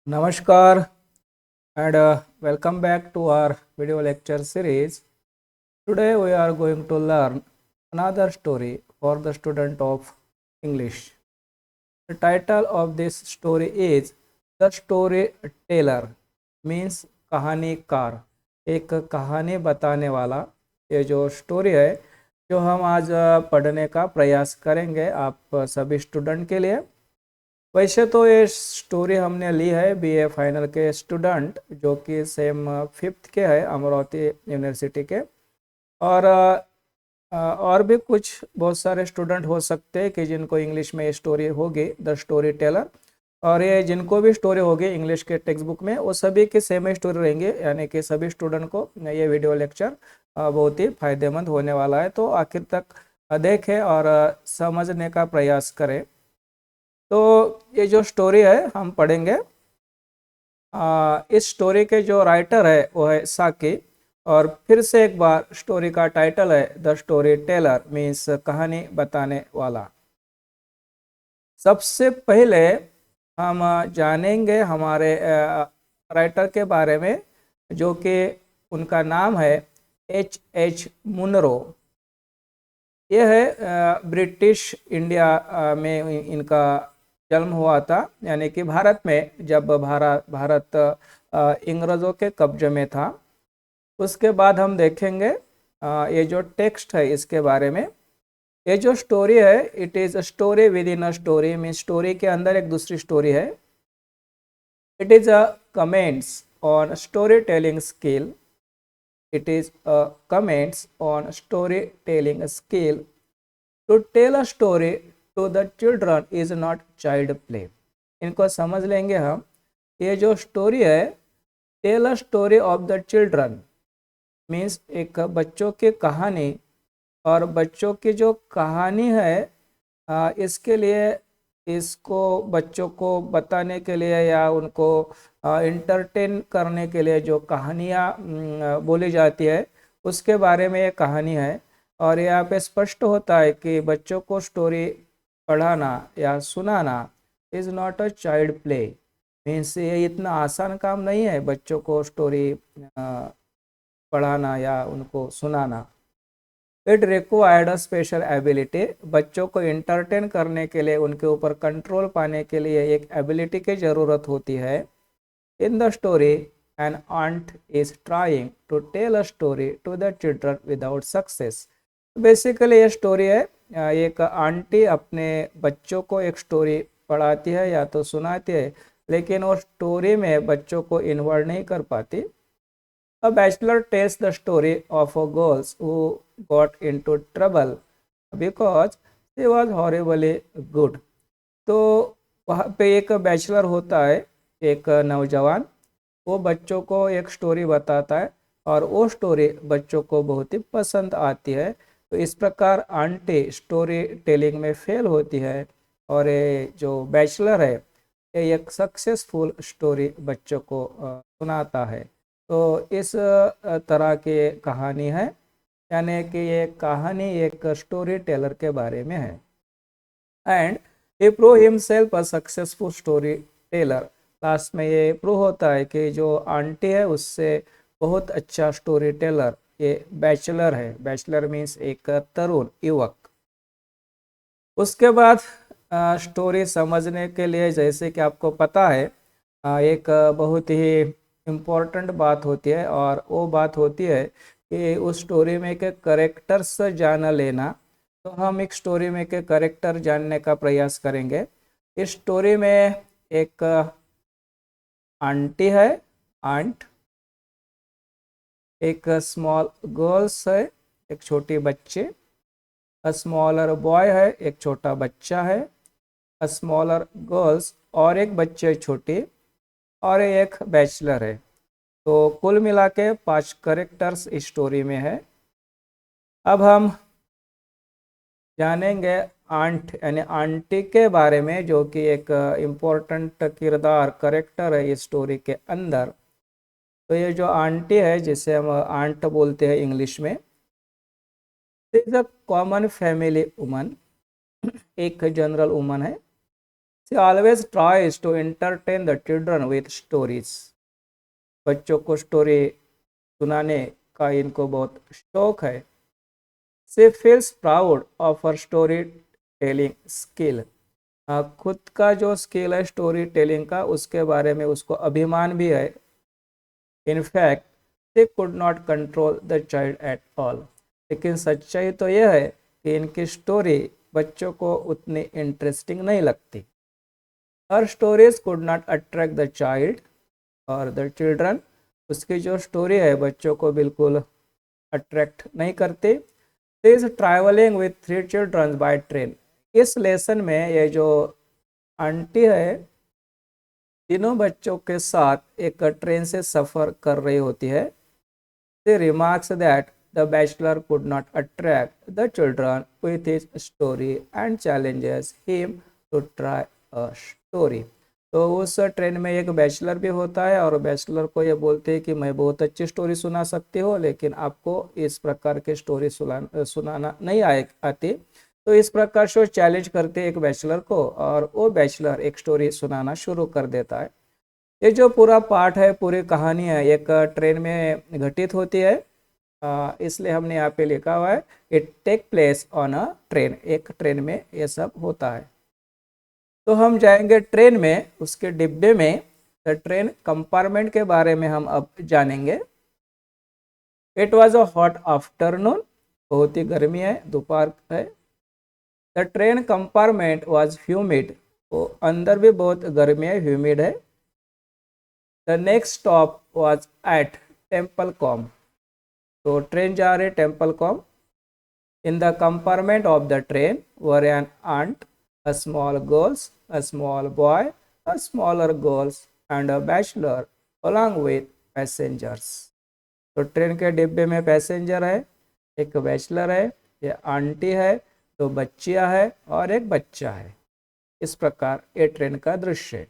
Namaskar and welcome back to our video lecture series. Today we are going to learn another story for the student of English. The title of this story is The Storyteller means कहानीकार, एक कहानी बताने वाला। ये जो story है जो हम आज पढ़ने का प्रयास करेंगे आप सभी स्टूडेंट के लिए। वैसे तो ये स्टोरी हमने ली है बीए फाइनल के स्टूडेंट जो कि सेम फिफ्थ के है अमरावती यूनिवर्सिटी के। और भी कुछ बहुत सारे स्टूडेंट हो सकते हैं कि जिनको इंग्लिश में ये स्टोरी होगी द स्टोरी टेलर, और ये जिनको भी स्टोरी होगी इंग्लिश के टेक्स्ट बुक में वो सभी की सेम ही स्टोरी रहेंगे, यानी कि सभी स्टूडेंट को ये वीडियो लेक्चर बहुत ही फायदेमंद होने वाला है। तो आखिर तक देखें और समझने का प्रयास करें। तो ये जो स्टोरी है हम पढ़ेंगे। इस स्टोरी के जो राइटर है वो है साकी, और फिर से एक बार स्टोरी का टाइटल है द स्टोरी टेलर मीन्स कहानी बताने वाला। सबसे पहले हम जानेंगे हमारे राइटर के बारे में, जो कि उनका नाम है H.H. मुनरो। ये है ब्रिटिश इंडिया में इनका जन्म हुआ था, यानी कि भारत में जब भारत अंग्रेज़ों के कब्जे में था। उसके बाद हम देखेंगे ये जो टेक्स्ट है इसके बारे में। ये जो स्टोरी है it is a story within a story, mean story के अंदर एक दूसरी स्टोरी है। It is a comments on story telling skill. It is a comments on story telling skill. To tell a story to the children is not child play. इनको समझ लेंगे हम। ये जो स्टोरी है tell a story of the children means एक बच्चों की कहानी, और बच्चों की जो कहानी है इसके लिए इसको बच्चों को बताने के लिए या उनको इंटरटेन करने के लिए जो कहानियाँ बोली जाती है उसके बारे में ये कहानी है। और यहाँ पे स्पष्ट होता है कि बच्चों को स्टोरी पढ़ाना या सुनाना is not a child play, means ये इतना आसान काम नहीं है बच्चों को स्टोरी पढ़ाना या उनको सुनाना। It required a special ability. बच्चों को इंटरटेन करने के लिए उनके ऊपर कंट्रोल पाने के लिए एक एबिलिटी की ज़रूरत होती है। In the story an aunt is trying to tell a story to the children without success. Basically ये स्टोरी है एक आंटी अपने बच्चों को एक स्टोरी पढ़ाती है या तो सुनाती है, लेकिन वो स्टोरी में बच्चों को इन्वॉल्व नहीं कर पाती। A bachelor tells the story of a girl who got into trouble because she was horribly good. तो वहाँ पे एक बैचलर होता है, एक नौजवान, वो बच्चों को एक स्टोरी बताता है और वो स्टोरी बच्चों को बहुत ही पसंद आती है। तो इस प्रकार आंटी स्टोरी टेलिंग में फेल होती है और ये जो बैचलर है ये एक सक्सेसफुल स्टोरी बच्चों को सुनाता है। तो इस तरह की कहानी है, यानी कि ये कहानी एक स्टोरी टेलर के बारे में है। And he prove himself a successful story teller. Last में ये प्रूव होता है कि जो आंटी है उससे बहुत अच्छा स्टोरी टेलर ये बैचलर है। बैचलर मीन्स एक तरुण युवक। उसके बाद स्टोरी समझने के लिए जैसे कि आपको पता है एक बहुत ही इम्पोर्टेंट बात होती है, और वो बात होती है कि उस स्टोरी में के करेक्टर्स जान लेना। तो हम एक स्टोरी में के करेक्टर जानने का प्रयास करेंगे। इस स्टोरी में एक आंटी है, आंट, एक स्मॉल गर्ल्स है, एक छोटी बच्चे, अ स्मॉलर बॉय है, एक छोटा बच्चा है, अ स्मॉलर गर्ल्स और एक बच्चे छोटी, और एक बैचलर है। तो कुल मिला के 5 करेक्टर्स इस स्टोरी में है। अब हम जानेंगे आंट यानी आंटी के बारे में, जो कि एक इम्पोर्टेंट किरदार करेक्टर है इस स्टोरी के अंदर। तो ये जो आंटी है जिसे हम आंट बोलते हैं इंग्लिश में, is a common family woman, एक जनरल वुमन है। She always tries to entertain the children with stories. बच्चों को स्टोरी सुनाने का इनको बहुत शौक है. She feels proud of her story telling skill. खुद का जो स्किल है स्टोरी टेलिंग का उसके बारे में उसको अभिमान भी है. In fact they could not control the child at all. लेकिन सच्चाई तो यह है कि इनकी स्टोरी बच्चों को उतनी इंटरेस्टिंग नहीं लगती. Her stories could not attract the child और द चिल्ड्रन. उसकी जो स्टोरी है बच्चों को बिल्कुल अट्रैक्ट नहीं करती. Is travelling with 3 children by train. इस लेसन में ये जो आंटी है तीनों बच्चों के साथ एक ट्रेन से सफ़र कर रही होती है. She remarks that the bachelor could not attract the children with his story and challenges him to try a story. तो उस ट्रेन में एक बैचलर भी होता है और बैचलर को ये बोलते हैं कि मैं बहुत अच्छी स्टोरी सुना सकती हूँ लेकिन आपको इस प्रकार की स्टोरी सुनाना नहीं आती. तो इस प्रकार से चैलेंज करते हैं एक बैचलर को और वो बैचलर एक स्टोरी सुनाना शुरू कर देता है. ये जो पूरा पार्ट है पूरी कहानी है एक ट्रेन में घटित होती है. इसलिए हमने यहाँ पे लिखा हुआ है it take place on a train. एक ट्रेन में ये सब होता है. तो हम जाएंगे ट्रेन में उसके डिब्बे में. ट्रेन कंपार्टमेंट के बारे में हम अब जानेंगे. It was a hot afternoon. बहुत ही गर्मी है दोपहर है. The train compartment was humid. वो अंदर भी बहुत गर्मी है ह्यूमिड है. The next stop was at Templecombe. तो ट्रेन जा रही Templecombe. In the compartment of the train were an aunt, a small girls, a small boy, a smaller girls and a bachelor along with passengers. तो train के डिब्बे में passenger है, एक bachelor है, ये आंटी है, दो बच्चियां है और एक बच्चा है. इस प्रकार ये ट्रेन का दृश्य है.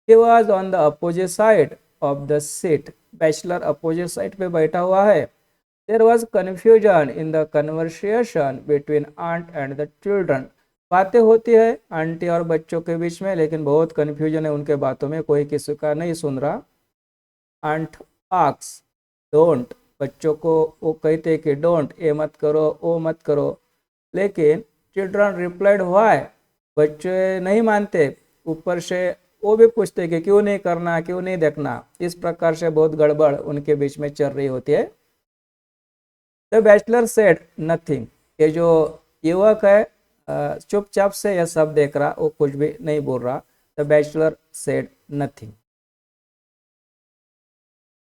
He was on the opposite side of the seat. Bachelor opposite side पे बैठा हुआ है. There was confusion in the conversation between aunt and the children. बातें होती है आंटी और बच्चों के बीच में लेकिन बहुत कन्फ्यूजन है उनके बातों में. कोई किसी का नहीं सुन रहा. आंट आक्स डोंट. बच्चों को वो कहते कि डोंट, ये मत करो वो मत करो. लेकिन चिल्ड्रन रिप्लाइड व्हाई. बच्चे नहीं मानते. ऊपर से वो भी पूछते कि क्यों नहीं करना क्यों नहीं देखना. इस प्रकार से बहुत गड़बड़ उनके बीच में चल रही होती है. The bachelor said nothing. ये जो युवक है चुपचाप से यह सब देख रहा, वो कुछ भी नहीं बोल रहा. The bachelor said nothing.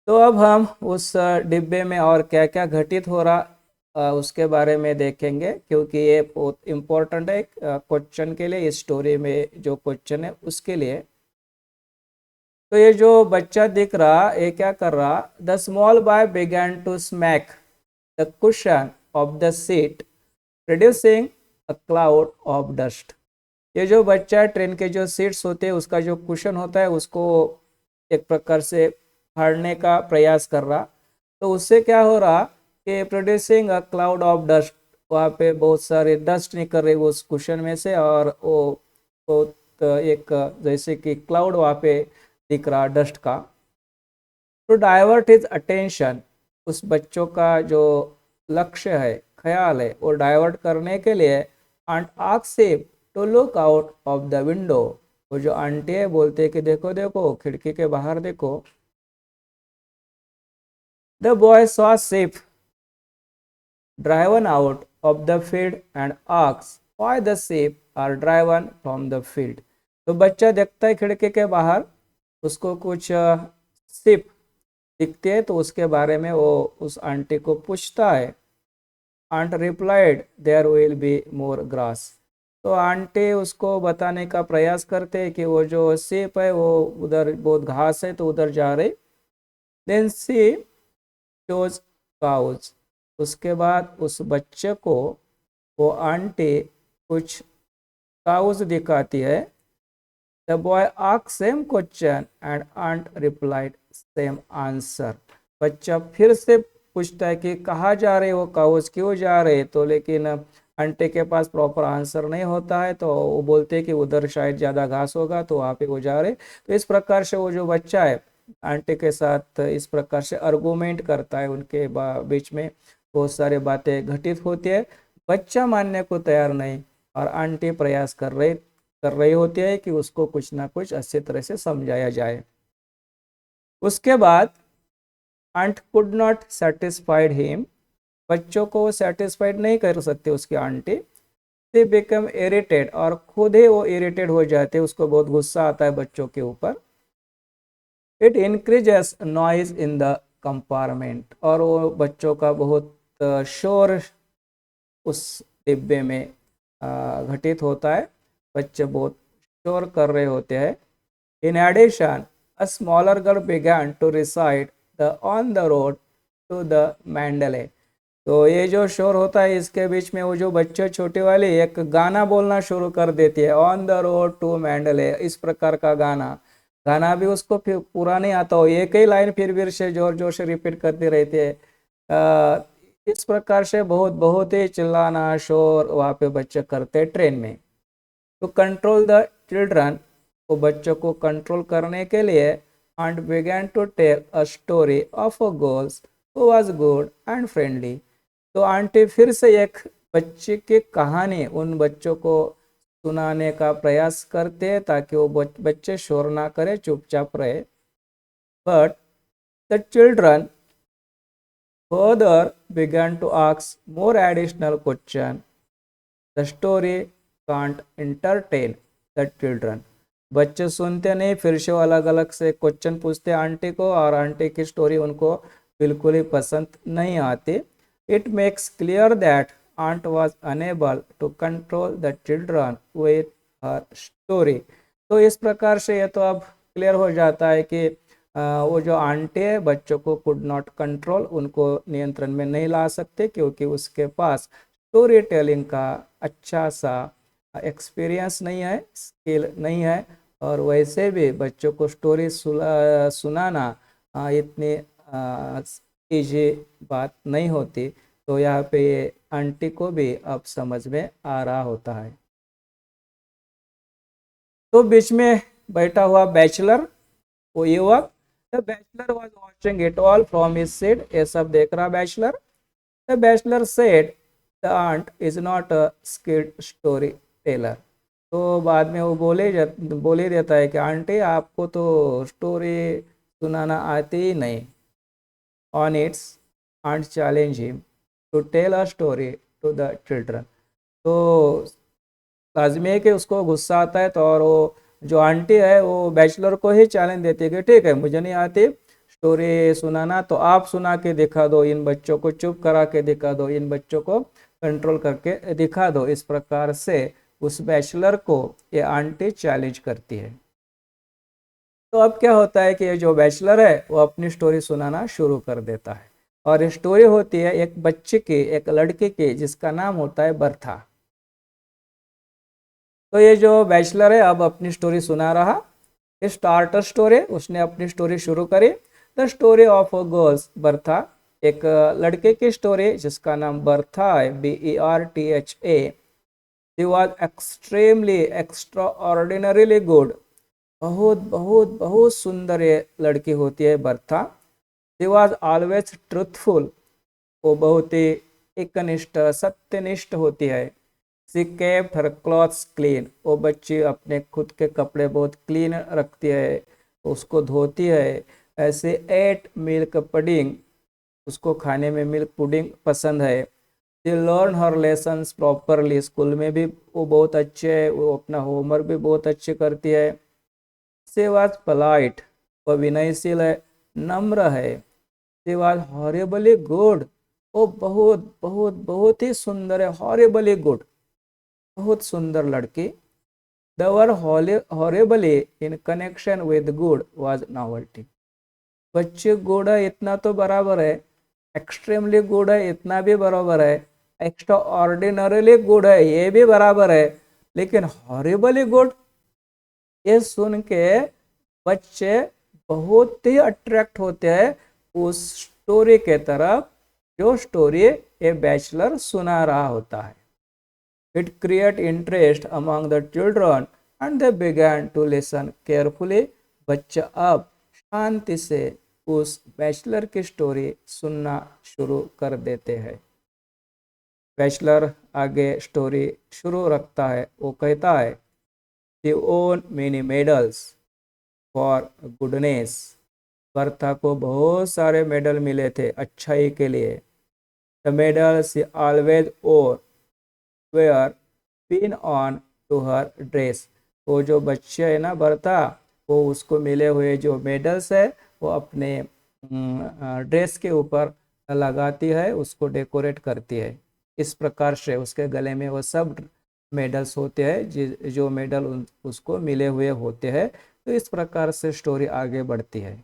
तो अब हम उस डिब्बे में और क्या क्या घटित हो रहा उसके बारे में देखेंगे क्योंकि ये बहुत इम्पोर्टेंट है क्वेश्चन के लिए. इस स्टोरी में जो क्वेश्चन है उसके लिए. तो ये जो बच्चा दिख रहा ये क्या कर रहा. The small boy began to smack the cushion of the seat producing a cloud of dust. ये जो बच्चा है ट्रेन के जो सीट्स होते हैं उसका जो कुशन होता है उसको एक प्रकार से फाड़ने का प्रयास कर रहा. तो उससे क्या हो रहा कि producing a cloud of dust. वहाँ पे बहुत सारे डस्ट निकल रही उस कुशन में से और वो बहुत एक जैसे कि क्लाउड वहाँ पे दिख रहा डस्ट का. To divert his attention. उस बच्चों का जो लक्ष्य है ख्याल है वो डाइवर्ट करने के लिए aunt asks him to look out of the window. वो जो आंटी है बोलते हैं कि देखो देखो खिड़की के बाहर देखो. The boy saw sheep driven out of the field and asks why the sheep are driven from the field. तो बच्चा देखता है खिड़की के बाहर उसको कुछ शिप दिखती है तो उसके बारे में वो उस आंटी को पूछता है. Aunt replied there will be more grass. तो आंटी उसको बताने का प्रयास करते हैं कि वो जो शिप है वो उधर बहुत घास है तो उधर जा रही. देन सी शोज काउज. उसके बाद उस बच्चे को वो आंटी कुछ काउज दिखाती है. The boy asked same question and aunt replied same answer. बच्चा फिर से पूछता है कि कहाँ जा रहे वो काउज क्यों जा रहे. तो लेकिन आंटी के पास प्रॉपर आंसर नहीं होता है तो वो बोलते हैं कि उधर शायद ज़्यादा घास होगा तो वहाँ पे वो जा रहे। तो इस प्रकार से वो जो बच्चा है आंटी के साथ इस प्रकार से आर्गूमेंट करता है, उनके बीच में बहुत सारी बातें घटित होती है। बच्चा मानने को तैयार नहीं और आंटी प्रयास कर रही होती है कि उसको कुछ ना कुछ अच्छी तरह से समझाया जाए। उसके बाद aunt could not satisfied him, बच्चों को सेटिस्फाइड नहीं कर सकते उसकी आंटी। दे बिकम इरिटेड, और खुद ही वो इरिटेट हो जाते, उसको बहुत गुस्सा आता है बच्चों के ऊपर। It increases noise in the compartment, और वो बच्चों का बहुत शोर उस डिब्बे में घटित होता है, बच्चे बहुत शोर कर रहे होते हैं। In addition a smaller girl began to recite the on the road to the Mandalay। तो ये जो शोर होता है इसके बीच में वो जो बच्चे छोटे वाले एक गाना बोलना शुरू कर देती है, on the road to Mandalay, इस प्रकार का गाना। गाना भी उसको फिर पूरा नहीं आता हो, एक ही लाइन फिर से जोर जोर से रिपीट करती रहती है। इस प्रकार से बहुत बहुत ही चिल्लाना शोर वहाँ पे बच्चे करते ट्रेन में। टू कंट्रोल द चिल्ड्रन, वो बच्चों को कंट्रोल करने के लिए aunt began to tell a story of a girls who was good and friendly. तो आंटी फिर से एक बच्चे की कहानी उन बच्चों को सुनाने का प्रयास करते हैं ताकि वो बच्चे शोर ना करे, चुपचाप रहे। But the children further began to ask more additional questions. The story can't entertain the children। बच्चे सुनते नहीं, फिर से अलग अलग से क्वेश्चन पूछते आंटी को, और आंटी की स्टोरी उनको बिल्कुल ही पसंद नहीं आती। It makes clear that aunt was unable to control the children with her story. तो इस प्रकार से ये तो अब क्लियर हो जाता है कि वो जो आंटी है बच्चों को कुड नॉट कंट्रोल, उनको नियंत्रण में नहीं ला सकते क्योंकि उसके पास स्टोरी टेलिंग का अच्छा सा एक्सपीरियंस नहीं है, स्किल नहीं है, और वैसे भी बच्चों को स्टोरी सुनाना इतनी इजी बात नहीं होती। तो यहाँ पे ये आंटी को भी अब समझ में आ रहा होता है। तो बीच में बैठा हुआ बैचलर, वो युवक, the bachelor was watching it all from his seat, ये सब देख रहा bachelor. The bachelor said the aunt is not a skilled story teller. तो बाद में वो बोले ही देता है कि आंटी आपको तो स्टोरी सुनाना आती ही नहीं। On its aunt challenge him to tell a story to the children. तो लाजमी है कि उसको गुस्सा आता है, तो और वो जो आंटी है वो बैचलर को ही चैलेंज देती है कि ठीक है, मुझे नहीं आती स्टोरी सुनाना, तो आप सुना के दिखा दो, इन बच्चों को चुप करा के दिखा दो, इन बच्चों को कंट्रोल करके दिखा दो। इस प्रकार से उस बैचलर को ये आंटी चैलेंज करती है। तो अब क्या होता है कि ये जो बैचलर है वो अपनी स्टोरी सुनाना शुरू कर देता है, और ये स्टोरी होती है एक बच्चे की, एक लड़के की, जिसका नाम होता है बर्था। तो ये जो बैचलर है अब अपनी स्टोरी सुना रहा। स्टार्टर स्टोरी, उसने अपनी स्टोरी शुरू करी। The story of a girls Bertha, एक लड़के की स्टोरी जिसका नाम बर्था है, BERTHA। She was extremely extra ordinarily good, बहुत बहुत बहुत सुंदर ये लड़की होती है Bertha. She was always truthful, वो बहुत ही एकनिष्ठ सत्यनिष्ठ होती है। She kept her clothes clean, वो बच्ची अपने खुद के कपड़े बहुत क्लीन रखती है, उसको धोती है। ऐसे एट मिल्क पुडिंग, उसको खाने में मिल्क पुडिंग पसंद है। She learn her lessons properly, school में भी वो बहुत अच्छे है, वो अपना होमवर्क भी बहुत अच्छे करती है। शी वॉज पोलाइट, वो विनयशील है, नम्र है। शी वॉज हॉरिबली गुड, वो बहुत बहुत बहुत ही सुंदर है, हॉरिबली गुड, बहुत सुंदर लड़की। The word horribly in connection with good was novelty. बच्चे गुड है इतना तो बराबर है, एक्सट्रीमली गुड है इतना भी बराबर है, एक्स्ट्रा ऑर्डिनरीली गुड है ये भी बराबर है, लेकिन हॉरिबली गुड, ये सुन के बच्चे बहुत ही अट्रैक्ट होते हैं उस स्टोरी के तरफ जो स्टोरी ये बैचलर सुना रहा होता है। It created interest among the children and they began to listen carefully. बच्चा अब शांति से उस बैचलर की स्टोरी सुनना शुरू कर देते हैं। बैचलर आगे स्टोरी शुरू रखता है, वो कहता है They won many medals for goodness. Bertha को बहुत सारे मेडल मिले थे अच्छाई के लिए। The medals she always wore were pinned on to her dress. वो जो बच्चे है ना बर्था, वो उसको मिले हुए जो मेडल्स है वो अपने ड्रेस के ऊपर लगाती है, उसको डेकोरेट करती है। इस प्रकार से उसके गले में वो सब मेडल्स होते हैं जो मेडल उसको मिले हुए होते हैं। तो इस प्रकार से स्टोरी आगे बढ़ती है।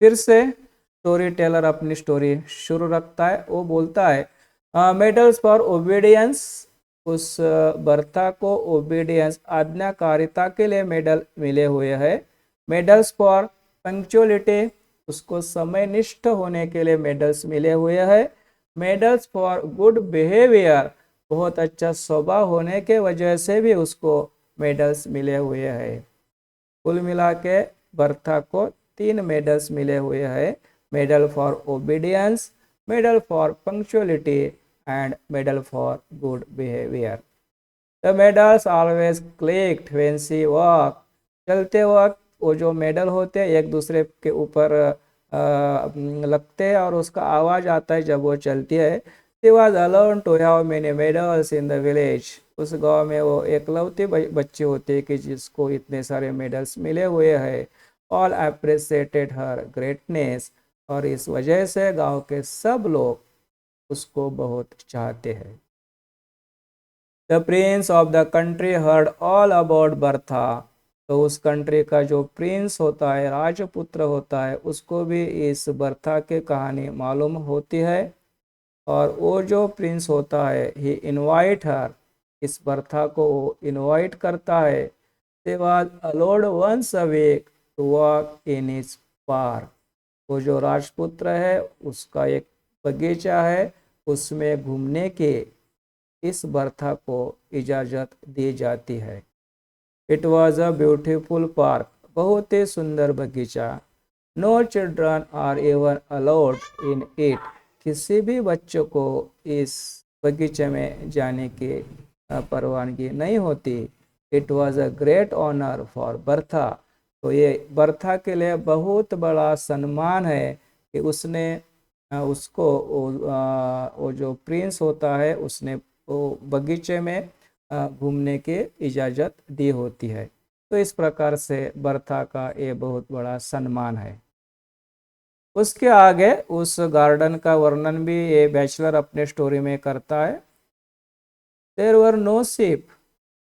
फिर से स्टोरी टेलर अपनी स्टोरी शुरू रखता है। वो बोलता है मेडल्स फॉर ओबीडियंस। उस बर्था को ओबीडियंस आज्ञाकारिता के लिए मेडल मिले हुए हैं। मेडल्स फॉर पंक्चुअलिटी, उसको समयनिष्ठ होने के लिए मेडल्स मिले हुए हैं। मेडल्स फॉर गुड बिहेवियर, बहुत अच्छा स्वभाव होने के वजह से भी उसको मेडल्स मिले हुए हैं। कुल मिला के बर्था को 3 मेडल्स मिले हुए हैं। Medal for obedience, medal for punctuality and medal for good behaviour. The medals always clicked when she walk. चलते वक्त वो जो मेडल होते हैं एक दूसरे के ऊपर लगते हैं और उसका आवाज़ आता है जब वो चलती है। She was alone to have many medals in the village. उस गांव में वो एकलौती बच्चे होते हैं कि जिसको इतने सारे मेडल्स मिले हुए हैं। ऑल अप्रिशिएटेड हर ग्रेटनेस, और इस वजह से गांव के सब लोग उसको बहुत चाहते हैं। The Prince of the country heard all about Bertha. तो उस कंट्री का जो प्रिंस होता है, राजपुत्र होता है, उसको भी इस बर्था की कहानी मालूम होती है। और वो जो प्रिंस होता है ही इनवाइट हर, इस बर्था को वो इनवाइट करता है। She was allowed once a week to walk in his park. वो जो राजपुत्र है उसका एक बगीचा है, उसमें घूमने की इस बर्था को इजाज़त दी जाती है। It was a beautiful park, बहुत ही सुंदर बगीचा। No children are even allowed in it, किसी भी बच्चों को इस बगीचे में जाने की परवानगी नहीं होती। It was a great honour for Bertha, तो ये बर्था के लिए बहुत बड़ा सम्मान है कि उसने उसको वो जो प्रिंस होता है उसने वो बगीचे में घूमने की इजाज़त दी होती है। तो इस प्रकार से बर्था का ये बहुत बड़ा सम्मान है। उसके आगे उस गार्डन का वर्णन भी ये बैचलर अपने स्टोरी में करता है। देयर वर नो शिप,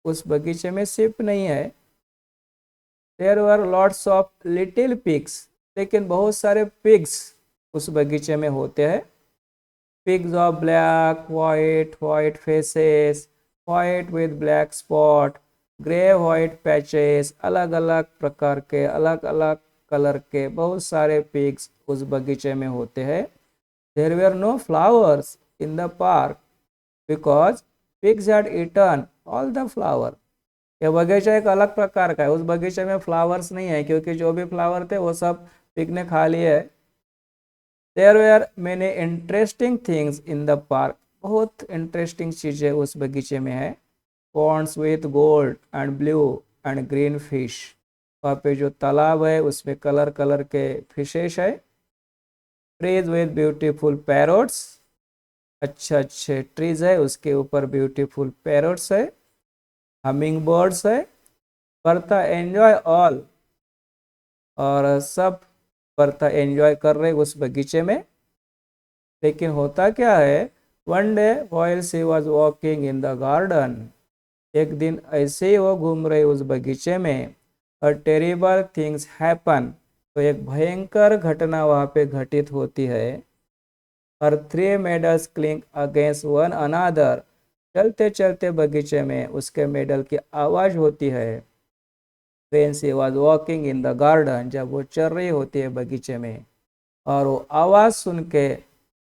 उस बगीचे में शिप नहीं है। There were lots of little pigs, लेकिन बहुत सारे पिग्स उस बगीचे में होते हैं। Pigs of black white faces, white with black spot, grey white patches, अलग अलग प्रकार के अलग अलग कलर के बहुत सारे पिग्स उस बगीचे में होते हैं। There were no flowers in the park because pigs had eaten all the flower. यह बगीचा एक अलग प्रकार का है, उस बगीचे में फ्लावर्स नहीं है क्योंकि जो भी फ्लावर थे वो सब पिग ने खा लिए। There were many interesting things in the park, बहुत इंटरेस्टिंग चीज़ें उस बगीचे में है। Ponds with gold and blue and green fish, वहाँ पे जो तालाब है उसमें कलर कलर के फिशेस है। ट्रीज विथ ब्यूटीफुल पैरोट्स, अच्छे अच्छे ट्रीज है, उसके ऊपर ब्यूटीफुल पैरोट्स है, हमिंग बर्ड्स है। बर्था एंजॉय ऑल, और सब बर्था एंजॉय कर रहे उस बगीचे में। लेकिन होता क्या है, one day while she was walking in the garden, एक दिन ऐसे ही वो घूम रहे उस बगीचे में। अ टेरिबल थिंग्स हैपन, तो एक भयंकर घटना वहाँ पे घटित होती है। और 3 medals clink against one another, चलते चलते बगीचे में उसके मेडल की आवाज़ होती है। When she was walking in the garden, जब वो चल रही होती है बगीचे में, और वो आवाज़ सुन के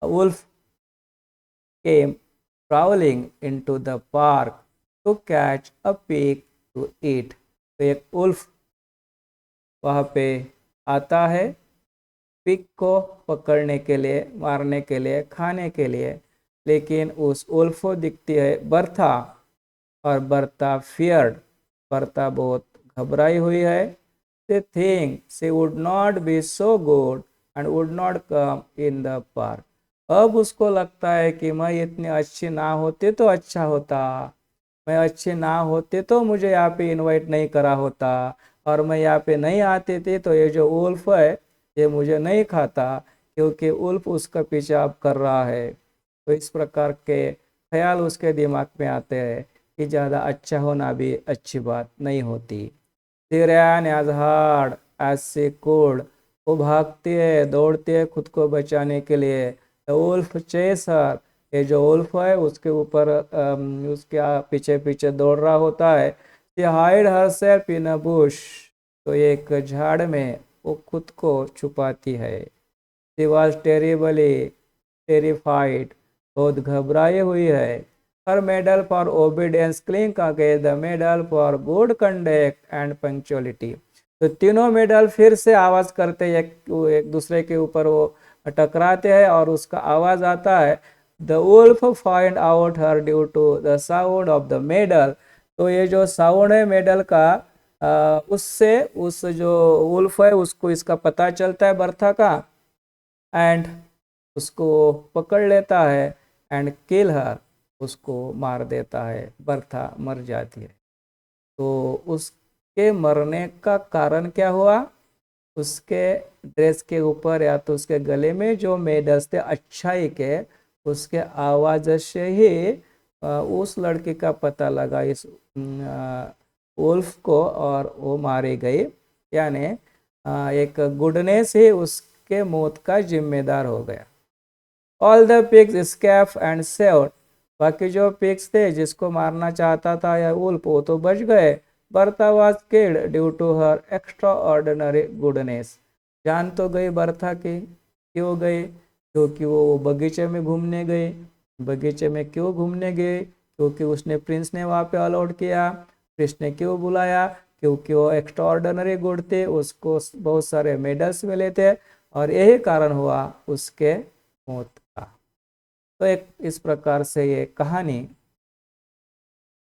wolf came, travelling into the park to catch a pig to eat. तो एक उल्फ वहाँ पे आता है पिग को पकड़ने के लिए, मारने के लिए, खाने के लिए, लेकिन उस उल्फ को दिखती है बर्था, और बर्था फियर्ड, बर्था बहुत घबराई हुई है। they think she would not be so good and would not come in the park। अब उसको लगता है कि मैं इतनी अच्छी ना होती तो अच्छा होता, मैं अच्छी ना होती तो मुझे यहाँ पे इनवाइट नहीं करा होता, और मैं यहाँ पे नहीं आती थी तो ये जो उल्फ है ये मुझे नहीं खाता, क्योंकि उल्फ उसका पीछे अब कर रहा है। तो इस प्रकार के ख्याल उसके दिमाग में आते हैं कि ज़्यादा अच्छा होना भी अच्छी बात नहीं होती। She ran as hard as she could। वो भागती है, दौड़ती है खुद को बचाने के लिए। The wolf chase her। ये जो उल्फ है उसके ऊपर उसके पीछे पीछे दौड़ रहा होता है। She hide herself in a bush। तो एक झाड़ में वो खुद को छुपाती है। She was terribly terrified। बहुत घबराई हुई है। हर medal for obedience clink against the medal for good conduct and punctuality. तो तीनों मेडल फिर से आवाज करते एक दूसरे के ऊपर वो टकराते हैं और उसका आवाज आता है the wolf find out her due to the sound of the medal. तो ये जो साउंड है मेडल का उससे उस जो वुल्फ है उसको इसका पता चलता है बर्था का, एंड उसको पकड़ लेता है एंड किल हर, उसको मार देता है, बर्था मर जाती है। तो उसके मरने का कारण क्या हुआ? उसके ड्रेस के ऊपर या तो उसके गले में जो मेडल्स थे अच्छाई के, उसके आवाज से ही उस लड़की का पता लगा इस वुल्फ को, और वो मारी गई। यानी एक गुडनेस ही उसके मौत का जिम्मेदार हो गया। All the pigs escape and saved. बाकी जो पिग्स थे जिसको मारना चाहता था या वुल्फ, वो तो बच गए। Bertha was killed due to her extraordinary goodness. जान तो गई बर्था की, क्यों गई? क्योंकि वो बगीचे में घूमने गई। बगीचे में क्यों घूमने गए? क्योंकि उसने प्रिंस ने वहाँ पे अलाउड किया। प्रिंस ने क्यों बुलाया? क्योंकि वो एक्स्ट्रा ऑर्डिनरी गुड थे, उसको बहुत सारे मेडल्स मिले थे, और यही कारण हुआ उसके मौत का। तो एक इस प्रकार से ये कहानी।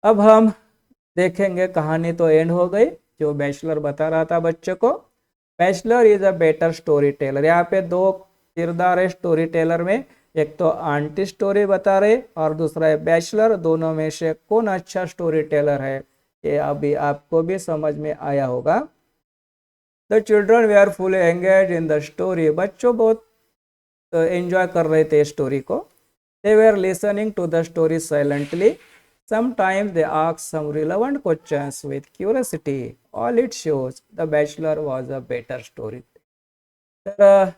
अब हम देखेंगे, कहानी तो एंड हो गई। जो बैचलर बता रहा था बच्चों को, bachelor is a better story teller. यहाँ पे दो किरदार है स्टोरी टेलर में, एक तो आंटी स्टोरी बता रहे और दूसरा है बैचलर। दोनों में से कौन अच्छा स्टोरी टेलर है, ये अभी आपको भी समझ में आया होगा। The children they are fully engage in the story. बच्चों बहुत एंजॉय कर रहे थे स्टोरी को। They were listening to the story silently. Sometimes they ask some relevant questions with curiosity. All it shows the bachelor was a better story। तर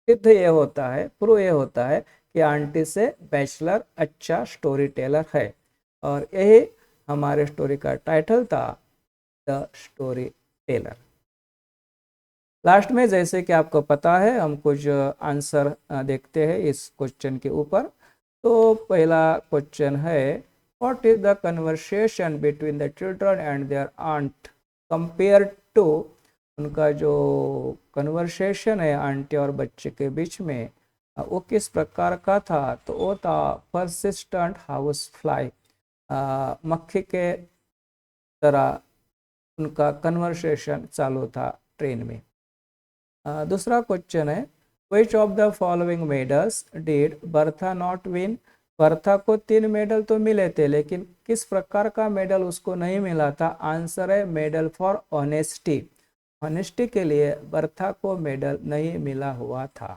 सिद्ध ये होता है, प्रूव ये होता है कि आंटी से बैचलर अच्छा स्टोरी टेलर है। और यही हमारे स्टोरी का टाइटल था, द स्टोरी टेलर। लास्ट में जैसे कि आपको पता है हम कुछ आंसर देखते हैं इस क्वेश्चन के ऊपर। तो पहला क्वेश्चन है, what is the conversation between the children and their aunt compare to. उनका जो कन्वर्सेशन है आंटी और बच्चे के बीच में, वो किस प्रकार का था? तो वो था परसिस्टेंट हाउस फ्लाई, मक्खी के तरह उनका कन्वर्सेशन चालू था ट्रेन में। दूसरा क्वेश्चन है, which of the following medals did Bertha not win. Bertha को 3 मेडल तो मिले थे, लेकिन किस प्रकार का मेडल उसको नहीं मिला था? आंसर है मेडल फॉर ऑनेस्टी। ऑनेस्टी के लिए बर्था को मेडल नहीं मिला हुआ था।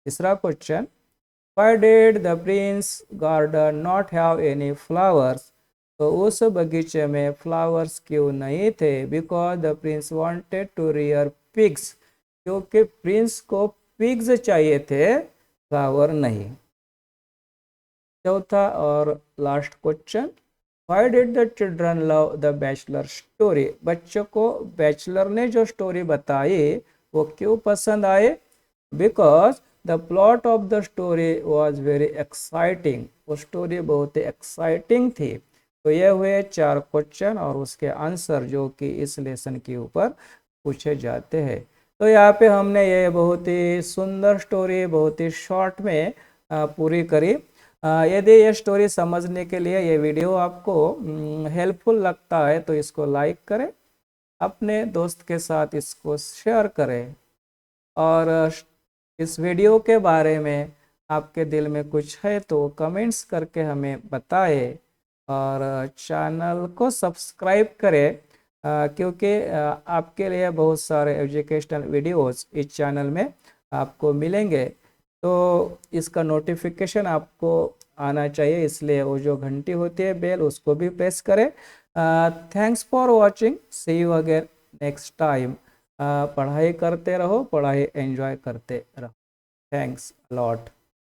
तीसरा question, why did the prince garden not have any flowers. तो उस बगीचे में फ्लावर्स क्यों नहीं थे? Because the prince wanted to rear pigs. क्योंकि प्रिंस को पिग्स चाहिए थे, फ्लावर नहीं। चौथा और last question, why did the children love the bachelor story. बच्चों को बैचलर ने जो स्टोरी बताई वो क्यों पसंद आए? Because the plot of the story was very exciting, वो स्टोरी बहुत ही एक्साइटिंग थी। तो ये हुए 4 क्वेश्चन और उसके आंसर जो कि इस लेसन के ऊपर पूछे जाते हैं। तो यहाँ पे हमने ये बहुत ही सुंदर स्टोरी बहुत ही शॉर्ट में पूरी करी। यदि ये स्टोरी समझने के लिए ये वीडियो आपको हेल्पफुल लगता है तो इसको लाइक करें, अपने दोस्त के साथ इसको शेयर करें, और इस वीडियो के बारे में आपके दिल में कुछ है तो कमेंट्स करके हमें बताएं, और चैनल को सब्सक्राइब करें, क्योंकि आपके लिए बहुत सारे एजुकेशनल वीडियोस इस चैनल में आपको मिलेंगे। तो इसका नोटिफिकेशन आपको आना चाहिए, इसलिए वो जो घंटी होती है बेल उसको भी प्रेस करें। Thanks for watching, see you again next time. पढ़ाई करते रहो, पढ़ाई एंजॉय करते रहो। Thanks lot.